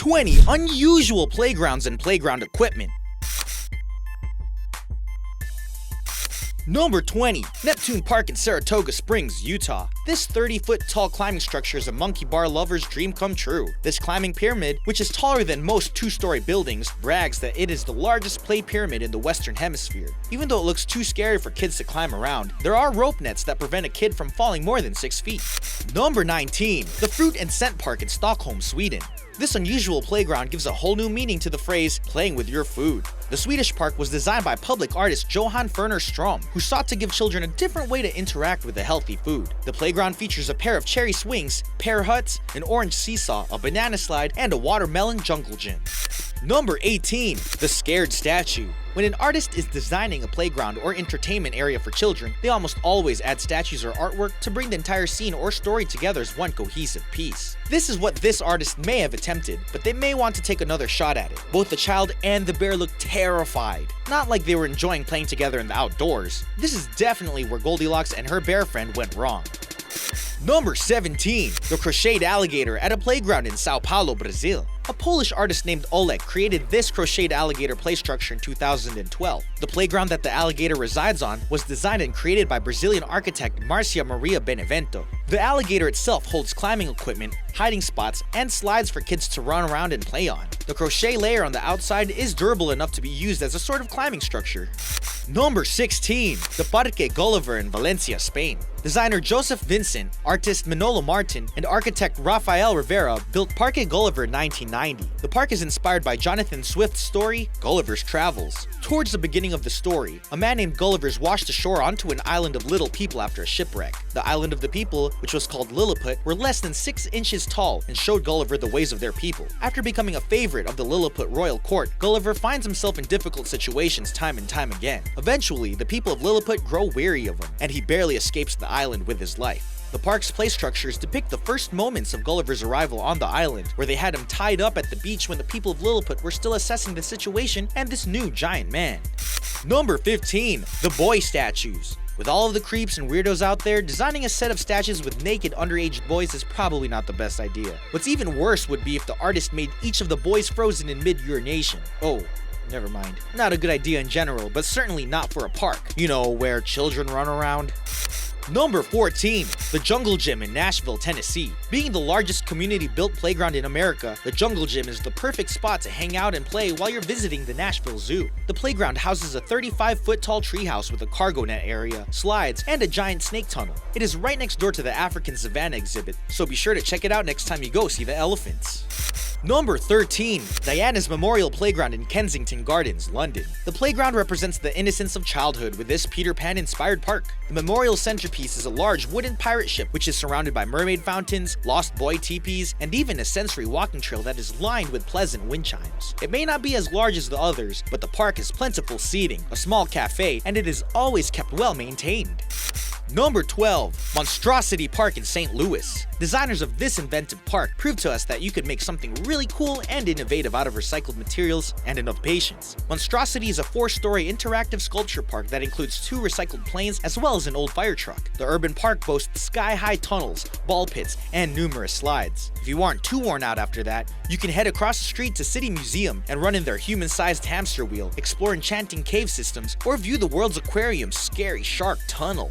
20 unusual playgrounds and playground equipment. Number 20. Neptune Park in Saratoga Springs, Utah. This 30-foot tall climbing structure is a monkey bar lover's dream come true. This climbing pyramid, which is taller than most two-story buildings, brags that it is the largest play pyramid in the Western Hemisphere. Even though it looks too scary for kids to climb around, there are rope nets that prevent a kid from falling more than 6 feet. Number 19. The Fruit and Scent Park in Stockholm, Sweden. This unusual playground gives a whole new meaning to the phrase, playing with your food. The Swedish park was designed by public artist Johan Ferner Strom, who sought to give children a different way to interact with a healthy food. The playground features a pair of cherry swings, pear huts, an orange seesaw, a banana slide, and a watermelon jungle gym. Number 18. The Scared Statue. When an artist is designing a playground or entertainment area for children, they almost always add statues or artwork to bring the entire scene or story together as one cohesive piece. This is what this artist may have attempted, but they may want to take another shot at it. Both the child and the bear look terrified. Not like they were enjoying playing together in the outdoors. This is definitely where Goldilocks and her bear friend went wrong. Number 17. The Crocheted Alligator at a playground in Sao Paulo, Brazil. A Polish artist named Oleg created this crocheted alligator play structure in 2012. The playground that the alligator resides on was designed and created by Brazilian architect Marcia Maria Benevento. The alligator itself holds climbing equipment, hiding spots, and slides for kids to run around and play on. The crochet layer on the outside is durable enough to be used as a sort of climbing structure. Number 16. The Parque Gulliver in Valencia, Spain. Designer Joseph Vincent, artist Manolo Martin, and architect Rafael Rivera built Parque Gulliver in 1990. The park is inspired by Jonathan Swift's story, Gulliver's Travels. Towards the beginning of the story, a man named Gulliver is washed ashore onto an island of little people after a shipwreck. The island of the people, which was called Lilliput, were less than 6 inches tall and showed Gulliver the ways of their people. After becoming a favorite of the Lilliput royal court, Gulliver finds himself in difficult situations time and time again. Eventually, the people of Lilliput grow weary of him, and he barely escapes the island with his life. The park's play structures depict the first moments of Gulliver's arrival on the island, where they had him tied up at the beach when the people of Lilliput were still assessing the situation and this new giant man. Number 15. The Boy Statues. With all of the creeps and weirdos out there, designing a set of statues with naked underage boys is probably not the best idea. What's even worse would be if the artist made each of the boys frozen in mid-urination. Oh, never mind. Not a good idea in general, but certainly not for a park. You know, where children run around. Number 14. The Jungle Gym in Nashville, Tennessee. Being the largest community-built playground in America, the Jungle Gym is the perfect spot to hang out and play while you're visiting the Nashville Zoo. The playground houses a 35-foot-tall treehouse with a cargo net area, slides, and a giant snake tunnel. It is right next door to the African Savannah exhibit, so be sure to check it out next time you go see the elephants. Number 13. Diana's Memorial Playground in Kensington Gardens, London. The playground represents the innocence of childhood with this Peter Pan-inspired park. The memorial centerpiece is a large wooden pirate ship which is surrounded by mermaid fountains, lost boy teepees, and even a sensory walking trail that is lined with pleasant wind chimes. It may not be as large as the others, but the park has plentiful seating, a small cafe, and it is always kept well maintained. Number 12. Monstrosity Park in St. Louis. Designers of this inventive park proved to us that you could make something really cool and innovative out of recycled materials and enough patience. Monstrosity is a 4-story interactive sculpture park that includes 2 recycled planes as well as an old fire truck. The urban park boasts sky-high tunnels, ball pits, and numerous slides. If you aren't too worn out after that, you can head across the street to City Museum and run in their human-sized hamster wheel, explore enchanting cave systems, or view the world's aquarium's scary shark tunnel.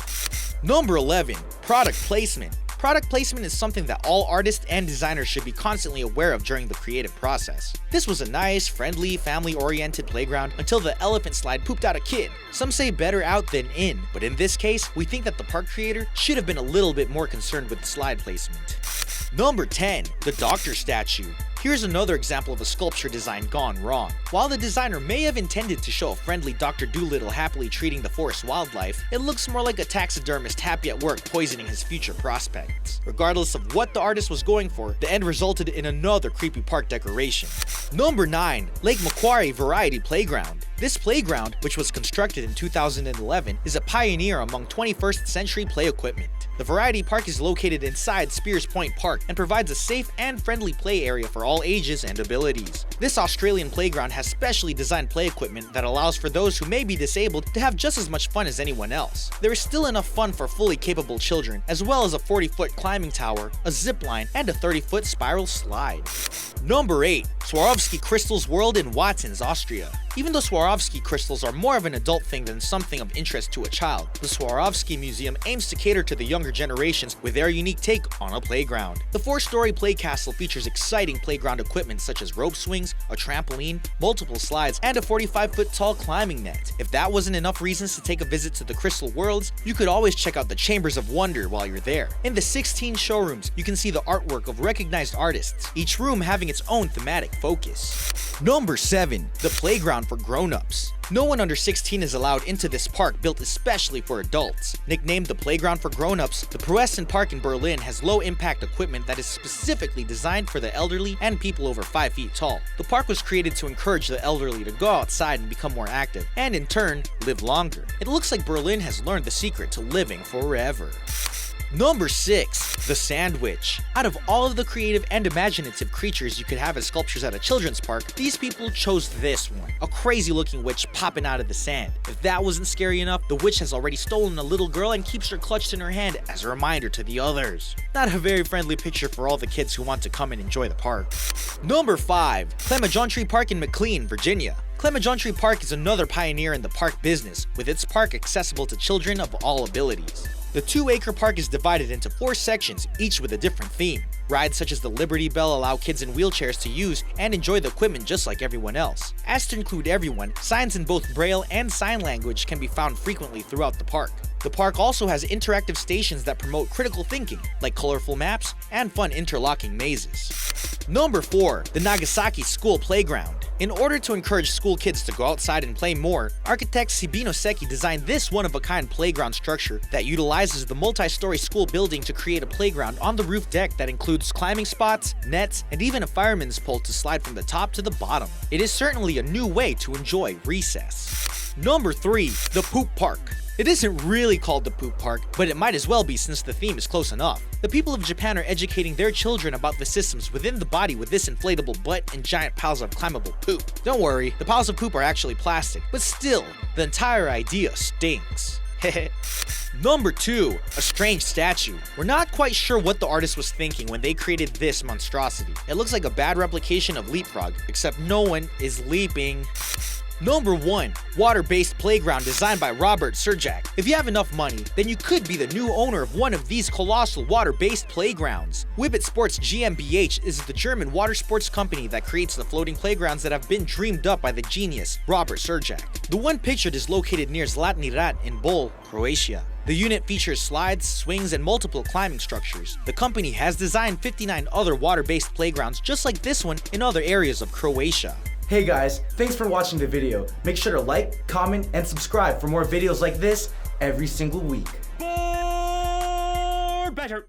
Number 11. Product placement. Product placement is something that all artists and designers should be constantly aware of during the creative process. This was a nice, friendly, family-oriented playground until the elephant slide pooped out a kid. Some say better out than in, but in this case, we think that the park creator should have been a little bit more concerned with the slide placement. Number 10. The Doctor Statue. Here's another example of a sculpture design gone wrong. While the designer may have intended to show a friendly Dr. Dolittle happily treating the forest wildlife, it looks more like a taxidermist happy at work poisoning his future prospects. Regardless of what the artist was going for, the end resulted in another creepy park decoration. Number 9. Lake Macquarie Variety Playground. This playground, which was constructed in 2011, is a pioneer among 21st century play equipment. The Variety Park is located inside Spears Point Park and provides a safe and friendly play area for all ages and abilities. This Australian playground has specially designed play equipment that allows for those who may be disabled to have just as much fun as anyone else. There is still enough fun for fully capable children, as well as a 40-foot climbing tower, a zip line, and a 30-foot spiral slide. Number 8. Swarovski Crystals World in Wattens, Austria. Even though Swarovski crystals are more of an adult thing than something of interest to a child, the Swarovski Museum aims to cater to the younger generations with their unique take on a playground. The 4-story play castle features exciting playground equipment such as rope swings, a trampoline, multiple slides, and a 45-foot tall climbing net. If that wasn't enough reasons to take a visit to the Crystal Worlds, you could always check out the Chambers of Wonder while you're there. In the 16 showrooms, you can see the artwork of recognized artists, each room having its own thematic focus. Number 7. The Playground for Grownups. No one under 16 is allowed into this park built especially for adults. Nicknamed the Playground for Grownups, the Playground Park in Berlin has low-impact equipment that is specifically designed for the elderly and people over 5 feet tall. The park was created to encourage the elderly to go outside and become more active, and in turn, live longer. It looks like Berlin has learned the secret to living forever. Number 6. The Sandwich. Out of all of the creative and imaginative creatures you could have as sculptures at a children's park, these people chose this one, a crazy looking witch popping out of the sand. If that wasn't scary enough, the witch has already stolen a little girl and keeps her clutched in her hand as a reminder to the others. Not a very friendly picture for all the kids who want to come and enjoy the park. Number 5. Clemyjontri Park in Mclean, Virginia. Clemyjontri Park is another pioneer in the park business, with its park accessible to children of all abilities. The 2-acre park is divided into 4 sections, each with a different theme. Rides such as the Liberty Bell allow kids in wheelchairs to use and enjoy the equipment just like everyone else. As to include everyone, signs in both Braille and sign language can be found frequently throughout the park. The park also has interactive stations that promote critical thinking, like colorful maps and fun interlocking mazes. Number 4. The Nagasaki School Playground. In order to encourage school kids to go outside and play more, architect Hibinosekkei designed this one-of-a-kind playground structure that utilizes the multi-story school building to create a playground on the roof deck that includes climbing spots, nets, and even a fireman's pole to slide from the top to the bottom. It is certainly a new way to enjoy recess. Number 3. The Poop Park. It isn't really called the Poop Park, but it might as well be since the theme is close enough. The people of Japan are educating their children about the systems within the body with this inflatable butt and giant piles of climbable poop. Don't worry, the piles of poop are actually plastic, but still, the entire idea stinks. Number 2. A strange statue. We're not quite sure what the artist was thinking when they created this monstrosity. It looks like a bad replication of Leapfrog, except no one is leaping. Number 1. WaterBased Playground designed by Robert Surjak. If you have enough money, then you could be the new owner of one of these colossal water-based playgrounds. Whippet Sports GmbH is the German water sports company that creates the floating playgrounds that have been dreamed up by the genius Robert Surjak. The one pictured is located near Zlatni Rat in Bol, Croatia. The unit features slides, swings, and multiple climbing structures. The company has designed 59 other water-based playgrounds just like this one in other areas of Croatia. Hey guys, thanks for watching the video. Make sure to like, comment, and subscribe for more videos like this every single week. For better.